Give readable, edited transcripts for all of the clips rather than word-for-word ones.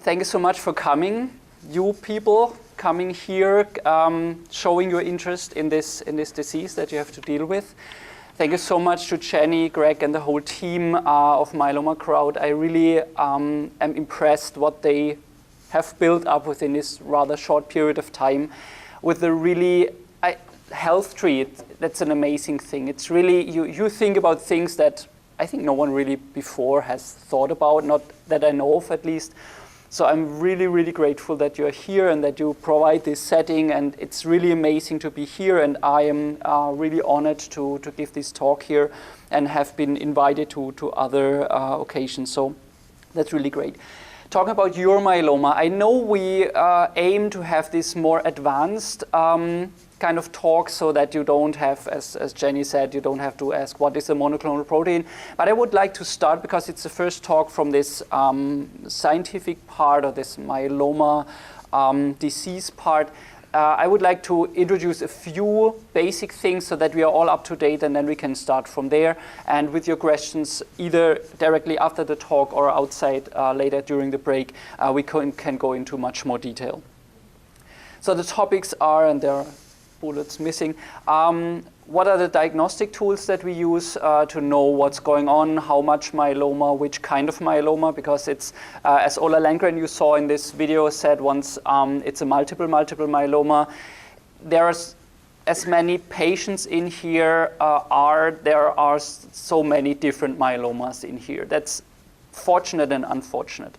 thank you so much for coming. You people coming here, showing your interest in this disease that you have to deal with. Thank you so much to Jenny, Greg, and the whole team of Myeloma Crowd. I really am impressed what they have built up within this rather short period of time with the really health tree. That's an amazing thing. It's really, you think about things that I think no one really before has thought about, not that I know of at least. So I'm really, really grateful that you're here and that you provide this setting, and it's really amazing to be here, and I am really honored to give this talk here and have been invited to other occasions, so that's really great. Talking about your myeloma, I know we aim to have this more advanced kind of talk so that you don't have, as Jenny said, you don't have to ask what is a monoclonal protein. But I would like to start, because it's the first talk from this scientific part of this myeloma disease part. I would like to introduce a few basic things so that we are all up to date, and then we can start from there. And with your questions, either directly after the talk or outside later during the break, we can go into much more detail. So the topics are, and there are bullets missing. What are the diagnostic tools that we use to know what's going on, how much myeloma, which kind of myeloma, because it's, as Ola Landgren you saw in this video said once, it's a multiple myeloma. There are as many patients in here there are so many different myelomas in here. That's fortunate and unfortunate.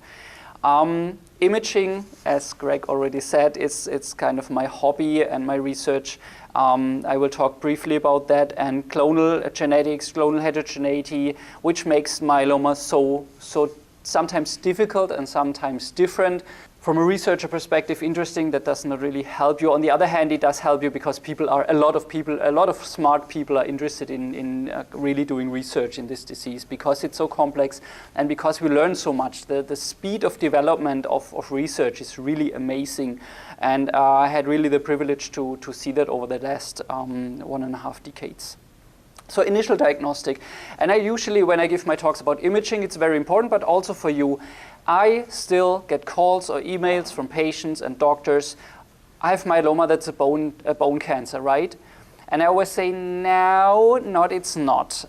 Imaging, as Greg already said, it's kind of my hobby and my research. I will talk briefly about that, and clonal genetics, clonal heterogeneity, which makes myeloma so sometimes difficult and sometimes different. From a researcher perspective, interesting, that does not really help you. On the other hand, it does help you because a lot of smart people are interested in really doing research in this disease because it's so complex and because we learn so much. The speed of development of research is really amazing. And I had really the privilege to see that over the last 1.5 decades. So initial diagnostic. And I usually, when I give my talks about imaging, it's very important, but also for you. I still get calls or emails from patients and doctors. I have myeloma, that's a bone cancer, right? And I always say, no, it's not.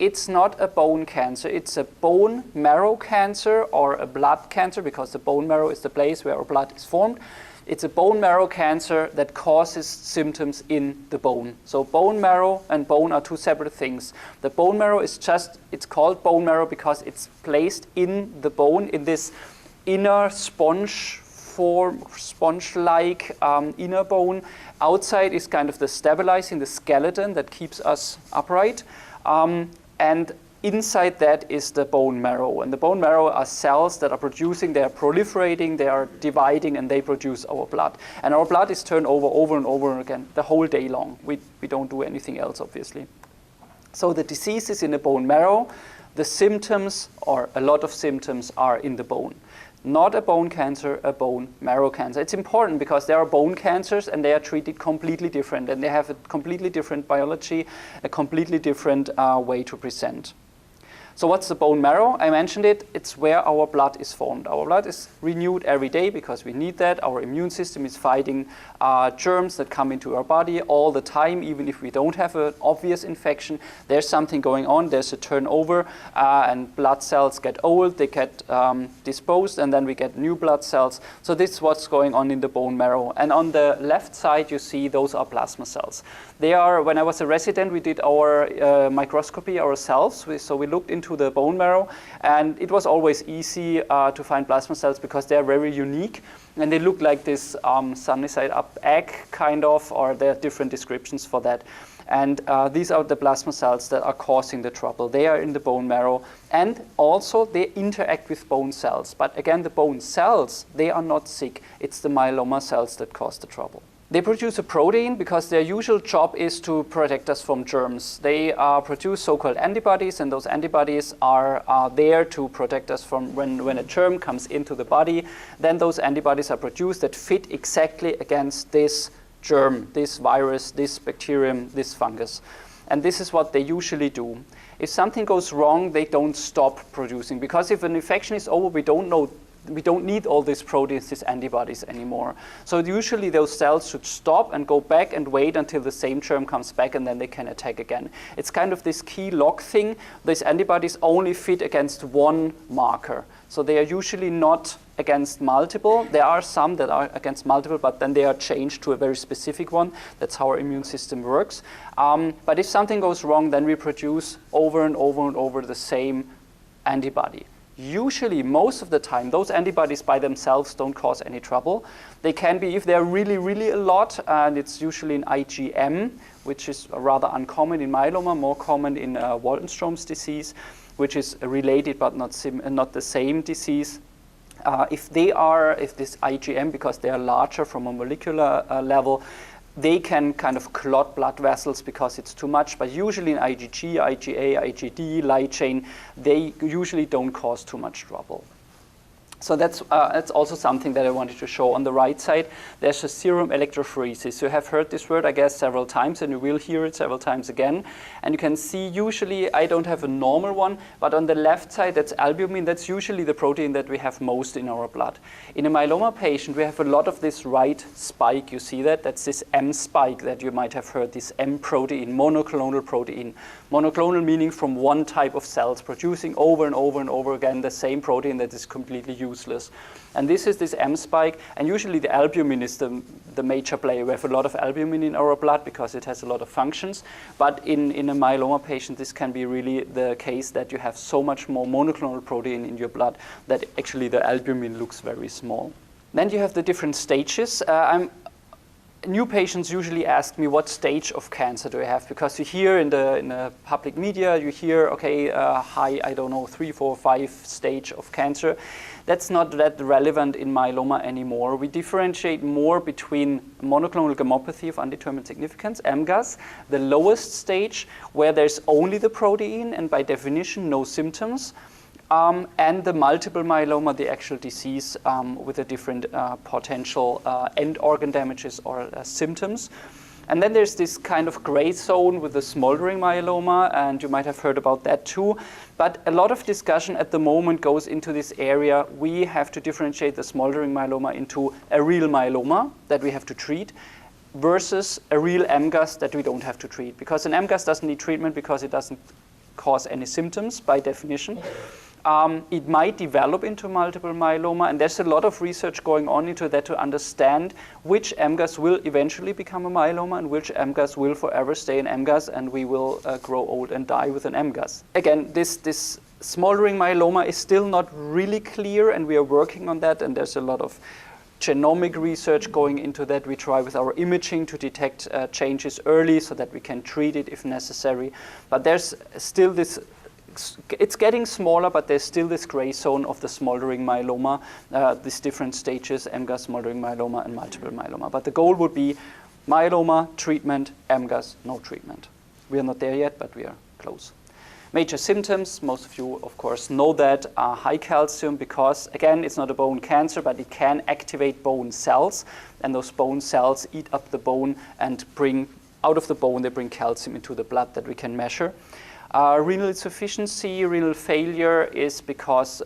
It's not a bone cancer. It's a bone marrow cancer or a blood cancer, because the bone marrow is the place where our blood is formed. It's a bone marrow cancer that causes symptoms in the bone. So bone marrow and bone are two separate things. The bone marrow is it's called bone marrow because it's placed in the bone, in this inner sponge-like inner bone. Outside is kind of the stabilizing, the skeleton that keeps us upright. And inside that is the bone marrow. And the bone marrow are cells that are producing, they are proliferating, they are dividing, and they produce our blood. And our blood is turned over and over again the whole day long. We don't do anything else, obviously. So the disease is in the bone marrow. The symptoms, or a lot of symptoms, are in the bone. Not a bone cancer, a bone marrow cancer. It's important because there are bone cancers and they are treated completely different, and they have a completely different biology, a completely different way to present. So what's the bone marrow? I mentioned it. It's where our blood is formed. Our blood is renewed every day because we need that. Our immune system is fighting germs that come into our body all the time. Even if we don't have an obvious infection, there's something going on. There's a turnover, and blood cells get old. They get disposed, and then we get new blood cells. So this is what's going on in the bone marrow. And on the left side, you see those are plasma cells. They are, when I was a resident, we did our microscopy ourselves. So we looked into the bone marrow, and it was always easy to find plasma cells because they're very unique, and they look like this sunny side up egg kind of, or there are different descriptions for that. And these are the plasma cells that are causing the trouble. They are in the bone marrow, and also they interact with bone cells. But again, the bone cells, they are not sick. It's the myeloma cells that cause the trouble. They produce a protein because their usual job is to protect us from germs. They produce so-called antibodies, and those antibodies are there to protect us from when a germ comes into the body. Then those antibodies are produced that fit exactly against this germ, this virus, this bacterium, this fungus. And this is what they usually do. If something goes wrong, they don't stop producing, because if an infection is over, we don't know we don't need all these proteins, these antibodies anymore. So usually those cells should stop and go back and wait until the same germ comes back, and then they can attack again. It's kind of this key lock thing. These antibodies only fit against one marker. So they are usually not against multiple. There are some that are against multiple, but then they are changed to a very specific one. That's how our immune system works. But if something goes wrong, then we produce over and over and over the same antibody. Usually, most of the time, those antibodies by themselves don't cause any trouble. They can be, if they're really, really a lot, and it's usually in IgM, which is rather uncommon in myeloma, more common in Waldenstrom's disease, which is related but not the same disease. If this IgM, because they are larger from a molecular level, they can kind of clot blood vessels because it's too much, but usually in IgG, IgA, IgD, light chain, they usually don't cause too much trouble. So that's also something that I wanted to show. On the right side, there's a serum electrophoresis. You have heard this word, I guess, several times, and you will hear it several times again. And you can see, usually, I don't have a normal one, but on the left side, that's albumin. That's usually the protein that we have most in our blood. In a myeloma patient, we have a lot of this right spike. You see that? That's this M spike that you might have heard, this M protein, monoclonal protein. Monoclonal meaning from one type of cells, producing over and over and over again the same protein that is completely useless. And this is this M spike, and usually the albumin is the major player. We have a lot of albumin in our blood because it has a lot of functions, but in a myeloma patient, this can be really the case that you have so much more monoclonal protein in your blood that actually the albumin looks very small. Then you have the different stages. New patients usually ask me, what stage of cancer do I have? Because you hear in the public media, you hear, okay, high, I don't know, 3, 4, 5 stage of cancer. That's not that relevant in myeloma anymore. We differentiate more between monoclonal gammopathy of undetermined significance, MGUS, the lowest stage, where there's only the protein and by definition no symptoms, and the multiple myeloma, the actual disease with the different potential end organ damages or symptoms. And then there's this kind of gray zone with the smoldering myeloma, and you might have heard about that too. But a lot of discussion at the moment goes into this area. We have to differentiate the smoldering myeloma into a real myeloma that we have to treat versus a real MGUS that we don't have to treat. Because an MGUS doesn't need treatment because it doesn't cause any symptoms by definition. It might develop into multiple myeloma, and there's a lot of research going on into that to understand which MGUS will eventually become a myeloma and which MGUS will forever stay an MGUS, and we will grow old and die with an MGUS. Again, this smoldering myeloma is still not really clear, and we are working on that, and there's a lot of genomic research going into that. We try with our imaging to detect changes early so that we can treat it if necessary. But there's still this. It's getting smaller, but there's still this gray zone of the smoldering myeloma, these different stages, MGUS, smoldering myeloma, and multiple myeloma. But the goal would be myeloma, treatment, MGUS, no treatment. We are not there yet, but we are close. Major symptoms, most of you, of course, know that, are high calcium because, again, it's not a bone cancer, but it can activate bone cells, and those bone cells eat up the bone and bring, out of the bone, they bring calcium into the blood that we can measure. Renal insufficiency, renal failure is because,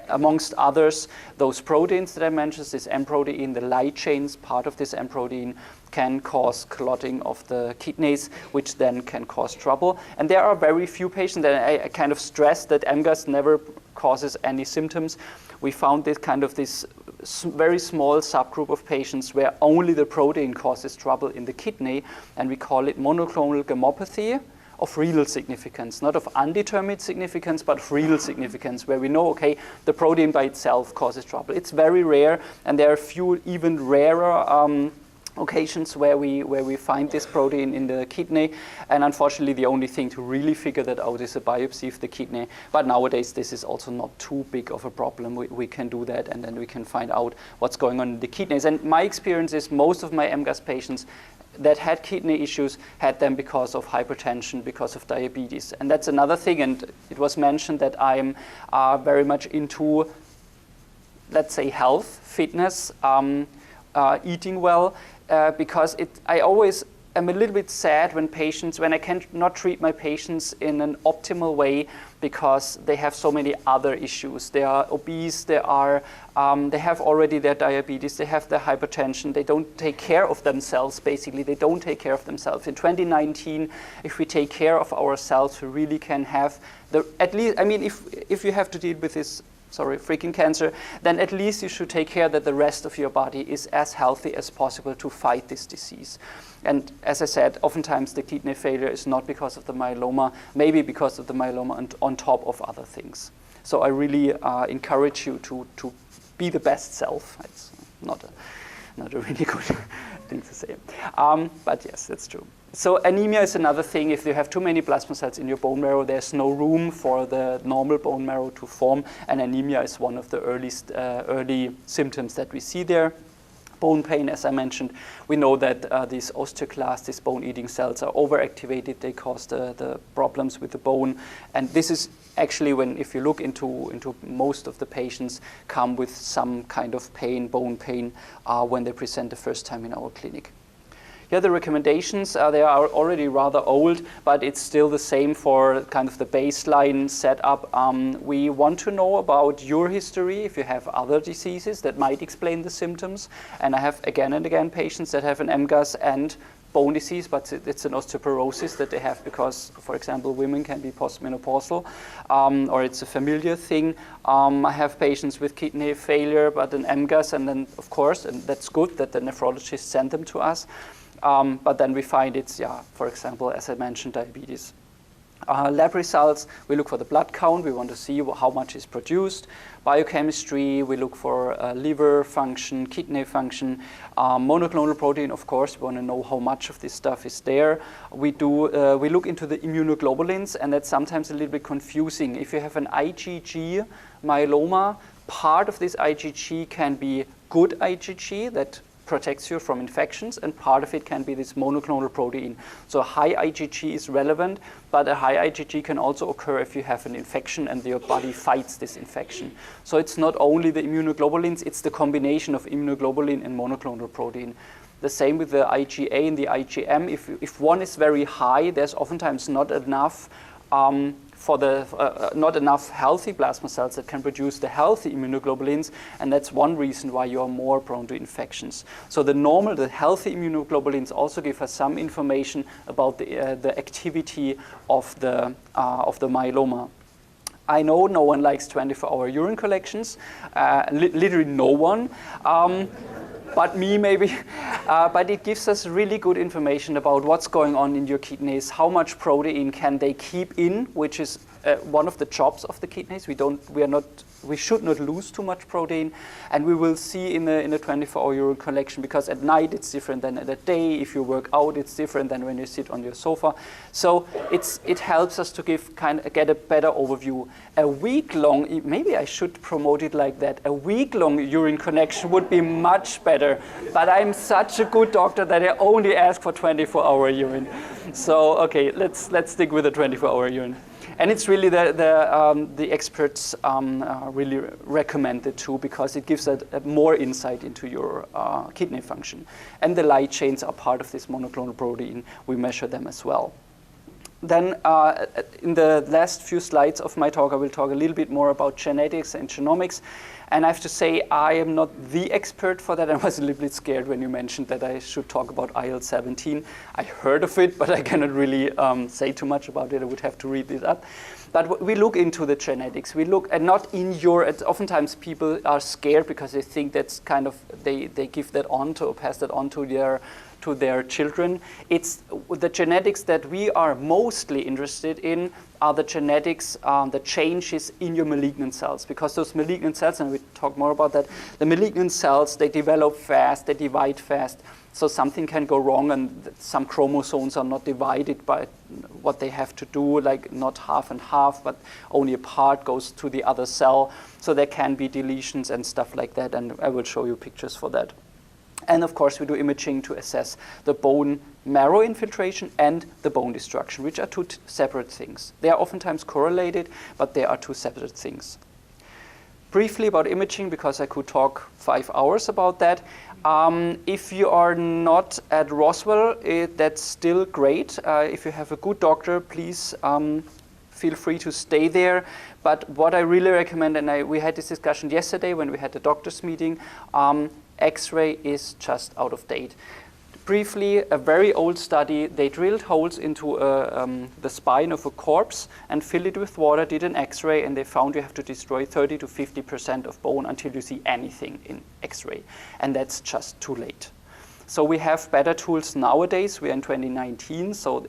amongst others, those proteins that I mentioned, this M protein, the light chains, part of this M protein, can cause clotting of the kidneys, which then can cause trouble. And there are very few patients that I kind of stress that MGUS never causes any symptoms. We found this kind of this very small subgroup of patients where only the protein causes trouble in the kidney, and we call it monoclonal gammopathy of renal significance, not of undetermined significance, but of renal significance, where we know, okay, the protein by itself causes trouble. It's very rare, and there are a few even rarer occasions where we find this protein in the kidney, and unfortunately the only thing to really figure that out is a biopsy of the kidney. But nowadays this is also not too big of a problem. We can do that, and then we can find out what's going on in the kidneys. And my experience is most of my MGUS patients that had kidney issues had them because of hypertension, because of diabetes. And that's another thing, and it was mentioned that I'm very much into, let's say, health, fitness, eating well, because I always am a little bit sad when I cannot treat my patients in an optimal way, because they have so many other issues. They are obese, they have already their diabetes, they have their hypertension, they don't take care of themselves, basically. They don't take care of themselves. In 2019, if we take care of ourselves, we really can have at least, I mean, if you have to deal with this, freaking cancer, then at least you should take care that the rest of your body is as healthy as possible to fight this disease. And as I said, oftentimes the kidney failure is not because of the myeloma, maybe because of the myeloma and on top of other things. So I really encourage you to be the best self. It's not a really good thing to say. But yes, that's true. So anemia is another thing. If you have too many plasma cells in your bone marrow, there's no room for the normal bone marrow to form, and anemia is one of the early symptoms that we see there. Bone pain, as I mentioned, we know that these osteoclasts, these bone-eating cells, are overactivated. They cause the problems with the bone, and this is actually if you look into most of the patients come with some kind of pain, bone pain, when they present the first time in our clinic. Here the recommendations, they are already rather old, but it's still the same for kind of the baseline setup. We want to know about your history, if you have other diseases that might explain the symptoms. And I have again and again patients that have an MGUS and bone disease, but it's an osteoporosis that they have because, for example, women can be postmenopausal, or it's a familiar thing. I have patients with kidney failure, but an MGUS, and then, of course, and that's good that the nephrologist sent them to us. But then we find it's, for example, as I mentioned, diabetes. Lab results, we look for the blood count. We want to see how much is produced. Biochemistry, we look for liver function, kidney function. Monoclonal protein, of course, we want to know how much of this stuff is there. We look into the immunoglobulins, and that's sometimes a little bit confusing. If you have an IgG myeloma, part of this IgG can be good IgG that protects you from infections, and part of it can be this monoclonal protein. So high IgG is relevant, but a high IgG can also occur if you have an infection and your body fights this infection. So it's not only the immunoglobulins, it's the combination of immunoglobulin and monoclonal protein. The same with the IgA and the IgM. If one is very high, there's oftentimes not enough not enough healthy plasma cells that can produce the healthy immunoglobulins, and that's one reason why you are more prone to infections. So the healthy immunoglobulins also give us some information about the activity of the myeloma. I know no one likes 24-hour urine collections, literally no one. But me maybe, but it gives us really good information about what's going on in your kidneys, how much protein can they keep in, which is one of the jobs of the kidneys. We should not lose too much protein, and we will see in a 24-hour urine collection, because at night it's different than at the day. If you work out, it's different than when you sit on your sofa. So it helps us to get a better overview. A week-long, maybe I should promote it like that, a week-long urine collection would be much better, but I'm such a good doctor that I only ask for 24-hour urine. So okay, let's stick with the 24-hour urine. And it's really the experts really recommend it too, because it gives a more insight into your kidney function. And the light chains are part of this monoclonal protein. We measure them as well. Then in the last few slides of my talk, I will talk a little bit more about genetics and genomics. And I have to say, I am not the expert for that. I was a little bit scared when you mentioned that I should talk about IL-17. I heard of it, but I cannot really say too much about it. I would have to read it up. But we look into the genetics. We look at not in oftentimes people are scared because they think that's kind of, they give that on to, or pass that on to their children. It's the genetics that we are mostly interested in are the genetics, the changes in your malignant cells, because those malignant cells, and we talk more about that, the malignant cells, they develop fast, they divide fast, so something can go wrong, and some chromosomes are not divided by what they have to do, like not half and half, but only a part goes to the other cell, so there can be deletions and stuff like that, and I will show you pictures for that. And of course, we do imaging to assess the bone marrow infiltration and the bone destruction, which are two separate things. They are oftentimes correlated, but they are two separate things. Briefly about imaging, because I could talk 5 hours about that. If you are not at Roswell, that's still great. If you have a good doctor, please feel free to stay there. But what I really recommend, and we had this discussion yesterday when we had the doctor's meeting, X-ray is just out of date. Briefly, a very old study, they drilled holes into the spine of a corpse and filled it with water, did an X-ray, and they found you have to destroy 30 to 50% of bone until you see anything in X-ray. And that's just too late. So we have better tools nowadays. We are in 2019, so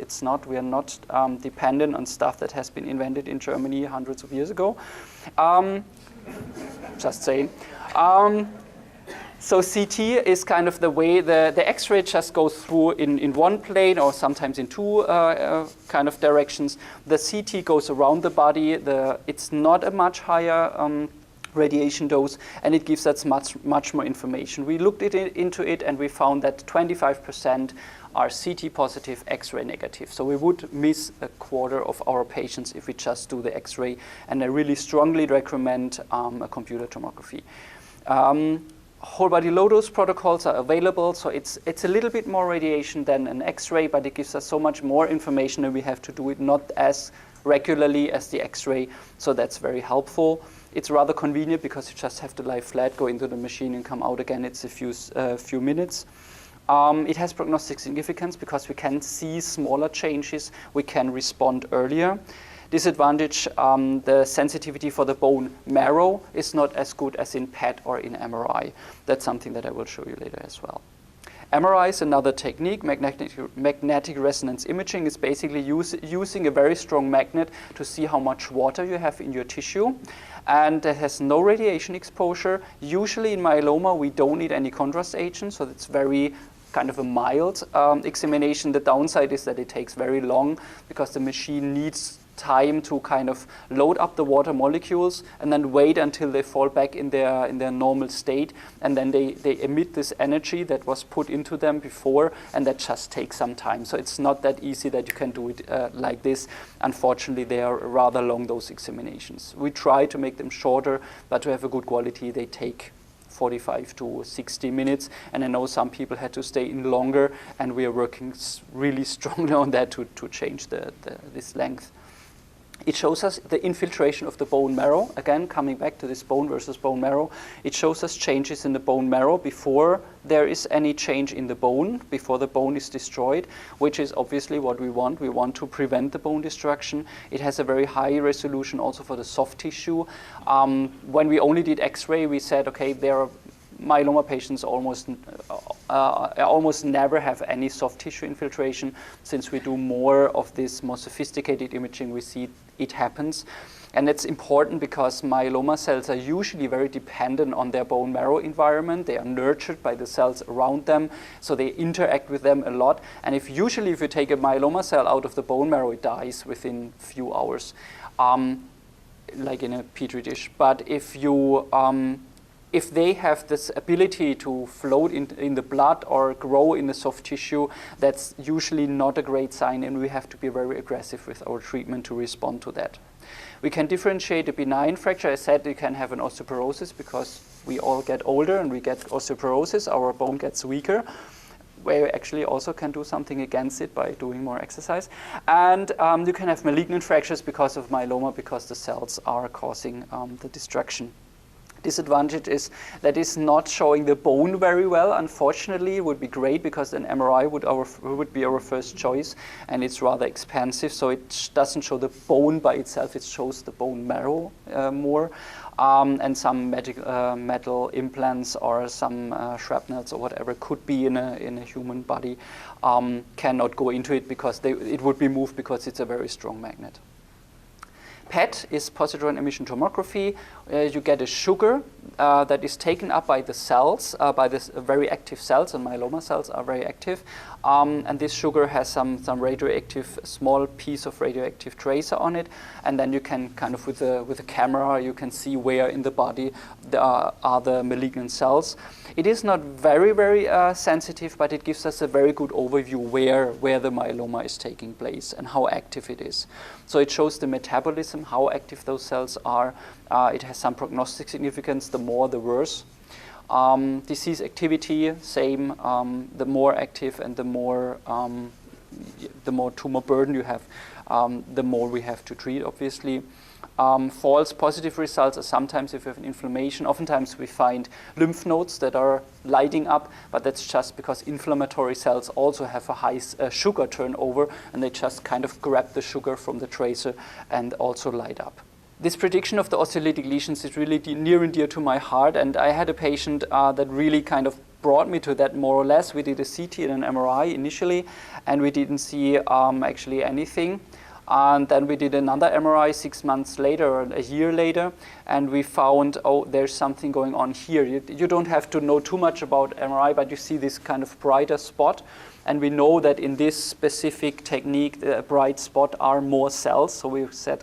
we are not dependent on stuff that has been invented in Germany hundreds of years ago. Just saying. So CT is kind of the way the X-ray just goes through in one plane or sometimes in two kind of directions. The CT goes around the body. It's not a much higher radiation dose, and it gives us much more information. We looked into it, and we found that 25% are CT positive, X-ray negative. So we would miss a quarter of our patients if we just do the X-ray, and I really strongly recommend a computer tomography. Whole body low dose protocols are available, so it's a little bit more radiation than an X-ray, but it gives us so much more information, and we have to do it not as regularly as the X-ray, so that's very helpful. It's rather convenient because you just have to lie flat, go into the machine, and come out again. It's a few minutes. It has prognostic significance because we can see smaller changes. We can respond earlier. Disadvantage, the sensitivity for the bone marrow is not as good as in PET or in MRI. That's something that I will show you later as well. MRI is another technique. Magnetic resonance imaging is basically using a very strong magnet to see how much water you have in your tissue. And it has no radiation exposure. Usually in myeloma, we don't need any contrast agent, so it's very kind of a mild examination. The downside is that it takes very long because the machine needs time to kind of load up the water molecules and then wait until they fall back in their normal state, and then they emit this energy that was put into them before, and that just takes some time. So it's not that easy that you can do it like this. Unfortunately, they are rather long, those examinations. We try to make them shorter, but to have a good quality, they take 45 to 60 minutes, and I know some people had to stay in longer, and we are working really strongly on that to change this length. It shows us the infiltration of the bone marrow. Again, coming back to this bone versus bone marrow, it shows us changes in the bone marrow before there is any change in the bone, before the bone is destroyed, which is obviously what we want. We want to prevent the bone destruction. It has a very high resolution also for the soft tissue. When we only did X-ray, we said, okay, there are myeloma patients almost never have any soft tissue infiltration. Since we do more of this more sophisticated imaging, we see it happens. And it's important because myeloma cells are usually very dependent on their bone marrow environment. They are nurtured by the cells around them, so they interact with them a lot. And if you take a myeloma cell out of the bone marrow, it dies within a few hours, like in a petri dish. But if they have this ability to float in the blood or grow in the soft tissue, that's usually not a great sign, and we have to be very aggressive with our treatment to respond to that. We can differentiate a benign fracture. I said you can have an osteoporosis because we all get older and we get osteoporosis, our bone gets weaker. We actually also can do something against it by doing more exercise. And you can have malignant fractures because of myeloma, because the cells are causing the destruction. Disadvantage is that it's not showing the bone very well. Unfortunately, it would be great because an MRI would be our first choice, and it's rather expensive, so it doesn't show the bone by itself, it shows the bone marrow more. And some metal implants or some shrapnels or whatever could be in a human body cannot go into it because it would be moved because it's a very strong magnet. PET is positron emission tomography. You get a sugar that is taken up by the cells, by the very active cells, and myeloma cells are very active. And this sugar has some radioactive, small piece of radioactive tracer on it. And then you can kind of, with a camera, you can see where in the body there are the malignant cells. It is not very, very sensitive, but it gives us a very good overview where the myeloma is taking place and how active it is. So it shows the metabolism, how active those cells are. It has some prognostic significance, the more the worse. Disease activity, same, the more active and the more tumor burden you have, the more we have to treat, obviously. False positive results are sometimes if you have an inflammation. Oftentimes we find lymph nodes that are lighting up, but that's just because inflammatory cells also have a high sugar turnover, and they just kind of grab the sugar from the tracer and also light up. This prediction of the osteolytic lesions is really near and dear to my heart, and I had a patient that really kind of brought me to that more or less. We did a CT and an MRI initially, and we didn't see actually anything. And then we did another MRI 6 months later or a year later, and we found, oh, there's something going on here. You don't have to know too much about MRI, but you see this kind of brighter spot. And we know that in this specific technique, the bright spot are more cells. So we said,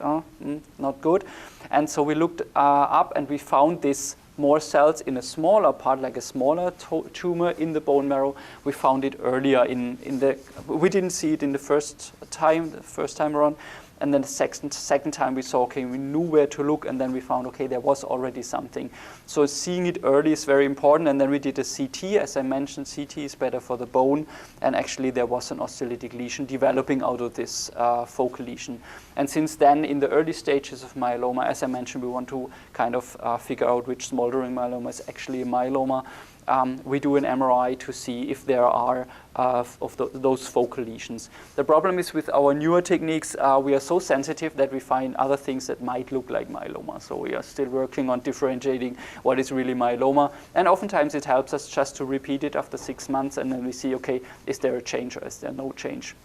not good. And so we looked up and we found this more cells in a smaller part, like a smaller tumor in the bone marrow. We found it earlier we didn't see it in the first time around. And then the second time we saw, okay, we knew where to look, and then we found, okay, there was already something. So seeing it early is very important. And then we did a CT. As I mentioned, CT is better for the bone. And actually there was an osteolytic lesion developing out of this focal lesion. And since then, in the early stages of myeloma, as I mentioned, we want to kind of figure out which smoldering myeloma is actually a myeloma. We do an MRI to see if there are those focal lesions. The problem is with our newer techniques, we are so sensitive that we find other things that might look like myeloma. So we are still working on differentiating what is really myeloma. And oftentimes it helps us just to repeat it after 6 months, and then we see, okay, is there a change or is there no change?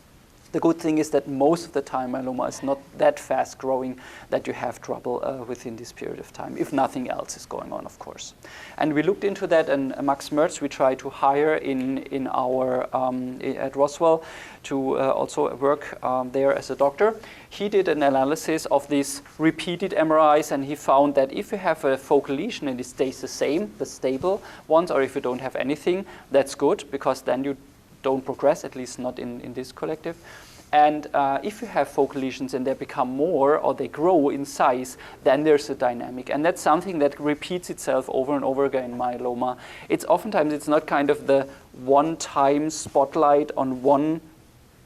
The good thing is that most of the time myeloma is not that fast growing that you have trouble within this period of time, if nothing else is going on, of course. And we looked into that, and Max Merz we tried to hire in our at Roswell to also work there as a doctor. He did an analysis of these repeated MRIs, and he found that if you have a focal lesion and it stays the same, the stable ones, or if you don't have anything, that's good, because then you don't progress, at least not in this collective. And if you have focal lesions and they become more or they grow in size, then there's a dynamic. And that's something that repeats itself over and over again in myeloma. Oftentimes it's not kind of the one-time spotlight on one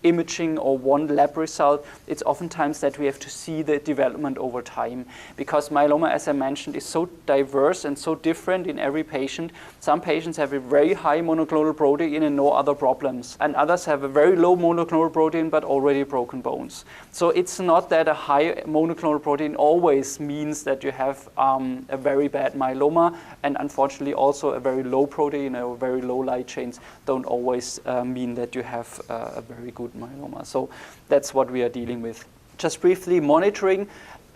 imaging or one lab result. It's oftentimes that we have to see the development over time, because myeloma, as I mentioned, is so diverse and so different in every patient. Some patients have a very high monoclonal protein and no other problems, and others have a very low monoclonal protein but already broken bones. So it's not that a high monoclonal protein always means that you have a very bad myeloma, and unfortunately also a very low protein or very low light chains don't always mean that you have a very good myeloma. So that's what we are dealing with. Just briefly, monitoring.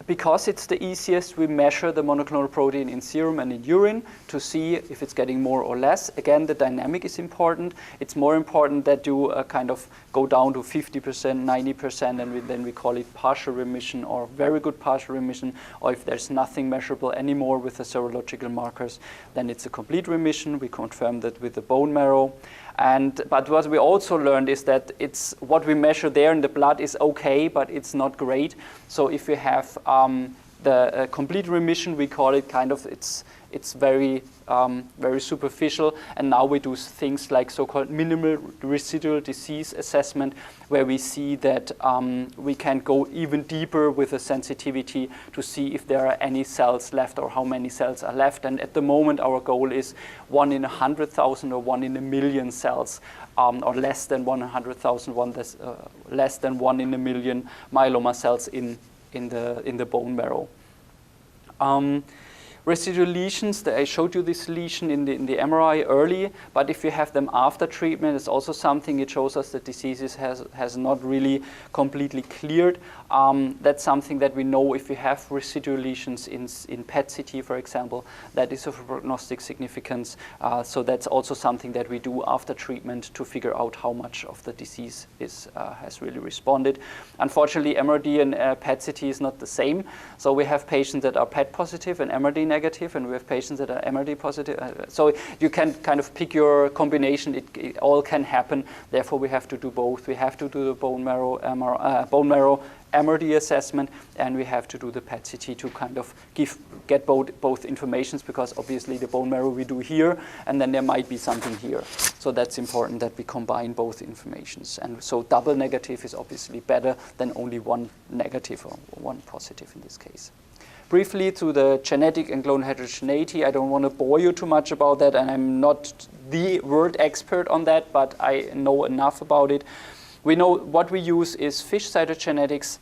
Because it's the easiest, we measure the monoclonal protein in serum and in urine to see if it's getting more or less. Again, the dynamic is important. It's more important that you kind of go down to 50%, 90%, and then we call it partial remission or very good partial remission. Or if there's nothing measurable anymore with the serological markers, then it's a complete remission. We confirm that with the bone marrow. But what we also learned is that it's what we measure there in the blood is okay, but it's not great. So if we have the complete remission, we call it kind of, it's very very superficial. And now we do things like so-called minimal residual disease assessment, where we see that we can go even deeper with the sensitivity to see if there are any cells left or how many cells are left. And at the moment, our goal is 1 in 100,000 or 1 in a million cells, or less than 100,000, less than 1 in a million myeloma cells in the bone marrow. Residual lesions, I showed you this lesion in the MRI early, but if you have them after treatment, it's also something. It shows us that disease has not really completely cleared. That's something that we know if we have residual lesions in PET-CT, for example, that is of prognostic significance. So that's also something that we do after treatment to figure out how much of the disease has really responded. Unfortunately, MRD and PET-CT is not the same. So we have patients that are PET positive and MRD negative, negative, and we have patients that are MRD positive. So you can kind of pick your combination. It all can happen. Therefore, we have to do both. We have to do the bone marrow MRD assessment, and we have to do the PET-CT to kind of get both informations, because obviously the bone marrow we do here, and then there might be something here. So that's important that we combine both informations. And so double negative is obviously better than only one negative or one positive in this case. Briefly to the genetic and clone heterogeneity, I don't want to bore you too much about that, and I'm not the word expert on that, but I know enough about it. We know what we use is fish cytogenetics,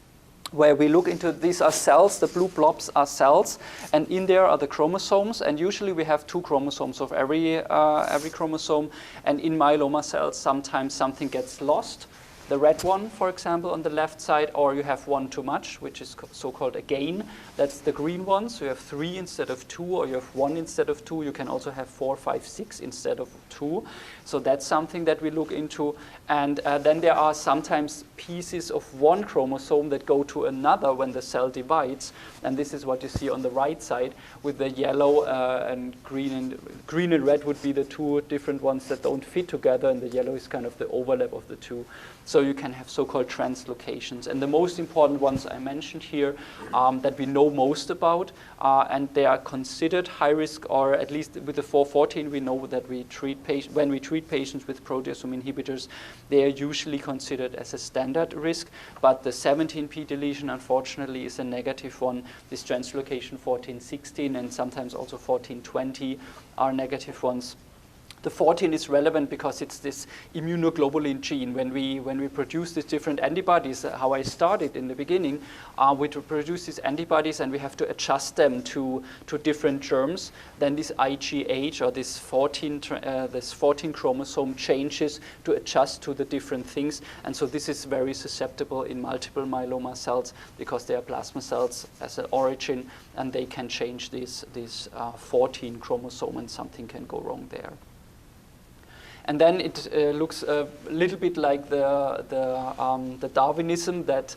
where we look into, these are cells, the blue blobs are cells, and in there are the chromosomes, and usually we have 2 chromosomes of every chromosome, and in myeloma cells sometimes something gets lost. The red one, for example, on the left side, or you have one too much, which is so-called a gain. That's the green one. So you have 3 instead of 2, or you have 1 instead of 2. You can also have 4, 5, 6 instead of 2. So that's something that we look into. And then there are sometimes pieces of one chromosome that go to another when the cell divides. And this is what you see on the right side with the yellow and green. And green and red would be the 2 different ones that don't fit together, and the yellow is kind of the overlap of the 2. So you can have so-called translocations. And the most important ones I mentioned here that we know most about, and they are considered high risk, or at least with the 414 we know that when we treat patients with proteasome inhibitors, they are usually considered as a standard risk. But the 17p deletion, unfortunately, is a negative one. This translocation 1416 and sometimes also 1420 are negative ones. The 14 is relevant because it's this immunoglobulin gene. When we produce these different antibodies, how I started in the beginning, we produce these antibodies and we have to adjust them to different germs. Then this IgH, or this 14 chromosome, changes to adjust to the different things. And so this is very susceptible in multiple myeloma cells because they are plasma cells as an origin, and they can change this 14 chromosome, and something can go wrong there. And then it looks a little bit like the Darwinism that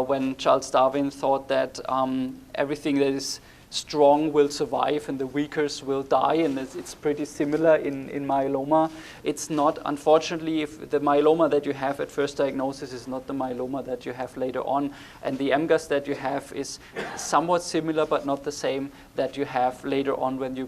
when Charles Darwin thought that everything that is strong will survive and the weakers will die, and it's pretty similar in myeloma. It's not, unfortunately, if the myeloma that you have at first diagnosis is not the myeloma that you have later on, and the MGUS that you have is somewhat similar but not the same that you have later on when you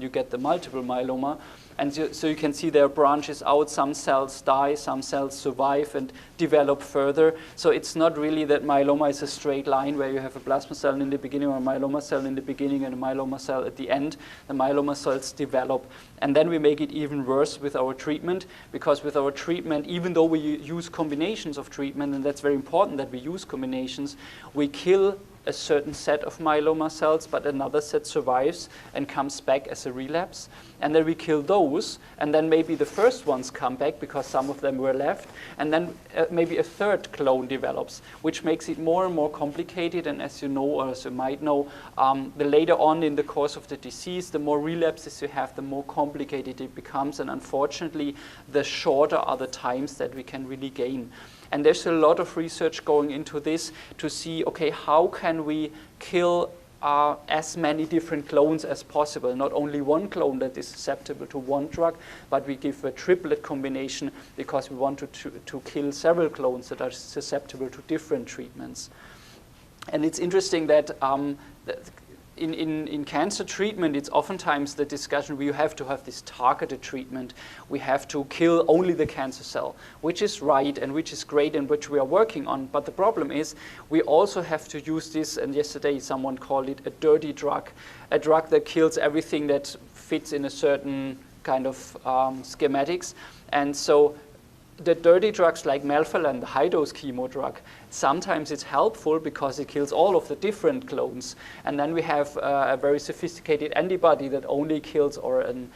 get the multiple myeloma. And so you can see there are branches out. Some cells die, some cells survive and develop further. So it's not really that myeloma is a straight line where you have a plasma cell in the beginning or a myeloma cell in the beginning and a myeloma cell at the end. The myeloma cells develop. And then we make it even worse with our treatment, because with our treatment, even though we use combinations of treatment, and that's very important that we use combinations, we kill a certain set of myeloma cells, but another set survives and comes back as a relapse. And then we kill those, and then maybe the first ones come back because some of them were left, and then maybe a third clone develops, which makes it more and more complicated. And as you know, or as you might know, the later on in the course of the disease, the more relapses you have, the more complicated it becomes. And unfortunately, the shorter are the times that we can really gain. And there's a lot of research going into this to see, okay, how can we kill as many different clones as possible? Not only one clone that is susceptible to one drug, but we give a triplet combination because we want to kill several clones that are susceptible to different treatments. And it's interesting that in cancer treatment, it's oftentimes the discussion, we have to have this targeted treatment. We have to kill only the cancer cell, which is right and which is great and which we are working on. But the problem is we also have to use this, and yesterday someone called it a dirty drug, a drug that kills everything that fits in a certain kind of schematics. And so the dirty drugs like melphalan, the high-dose chemo drug, sometimes it's helpful because it kills all of the different clones. And then we have a very sophisticated antibody that only kills, or an,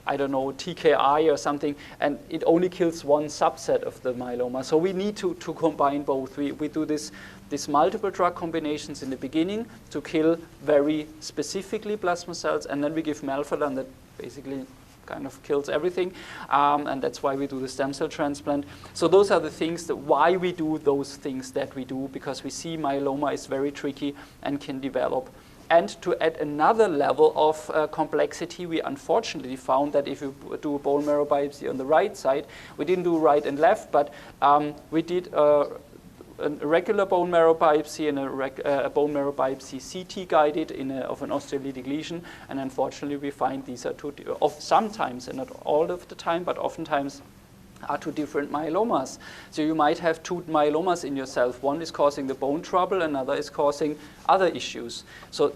I don't know, TKI or something, and it only kills one subset of the myeloma. So we need to combine both. We do this multiple drug combinations in the beginning to kill very specifically plasma cells, and then we give melphalan that basically kind of kills everything, and that's why we do the stem cell transplant. So those are the things that why we do those things that we do, because we see myeloma is very tricky and can develop And to add another level of complexity, we unfortunately found that if you do a bone marrow biopsy on the right side, we didn't do right and left, but we did a regular bone marrow biopsy and a bone marrow biopsy CT guided of an osteolytic lesion, and unfortunately we find these are sometimes, and not all of the time, but oftentimes are two different myelomas. So you might have two myelomas in yourself. One is causing the bone trouble, another is causing other issues. So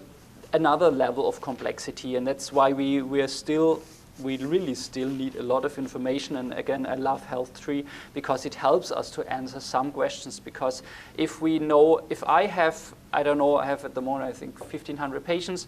another level of complexity, and that's why we really still need a lot of information. And again, I love Health3 because it helps us to answer some questions. Because if we know, if I have, I don't know, I have at the moment, I think 1,500 patients.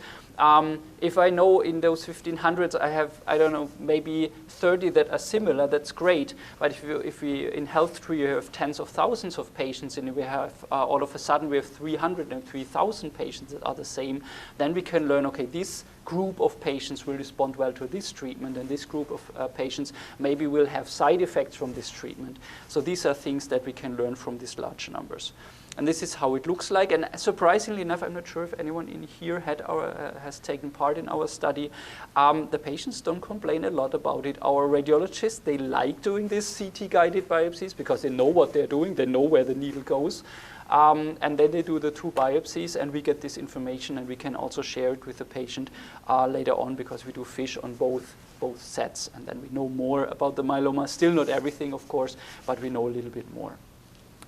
If I know in those 1,500, I have, I don't know, maybe 30 that are similar, that's great. But if we in Health3, you have tens of thousands of patients, and we have, all of a sudden, we have 300 and 3,000 patients that are the same, then we can learn, okay, this group of patients will respond well to this treatment, and this group of patients maybe will have side effects from this treatment. So these are things that we can learn from these large numbers. And this is how it looks like. And surprisingly enough, I'm not sure if anyone in here has taken part in our study. The patients don't complain a lot about it. Our radiologists, they like doing these CT-guided biopsies because they know what they're doing. They know where the needle goes. And then they do the 2 biopsies, and we get this information, and we can also share it with the patient later on, because we do fish on both sets, and then we know more about the myeloma. Still not everything, of course, but we know a little bit more.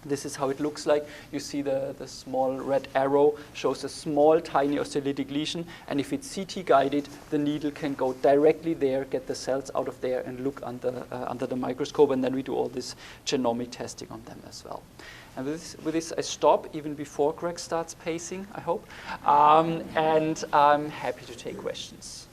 This is how it looks like. You see the small red arrow shows a small, tiny osteolytic lesion, and if it's CT guided, the needle can go directly there, get the cells out of there, and look under the microscope, and then we do all this genomic testing on them as well. And with this, I stop even before Greg starts pacing, I hope, and I'm happy to take questions.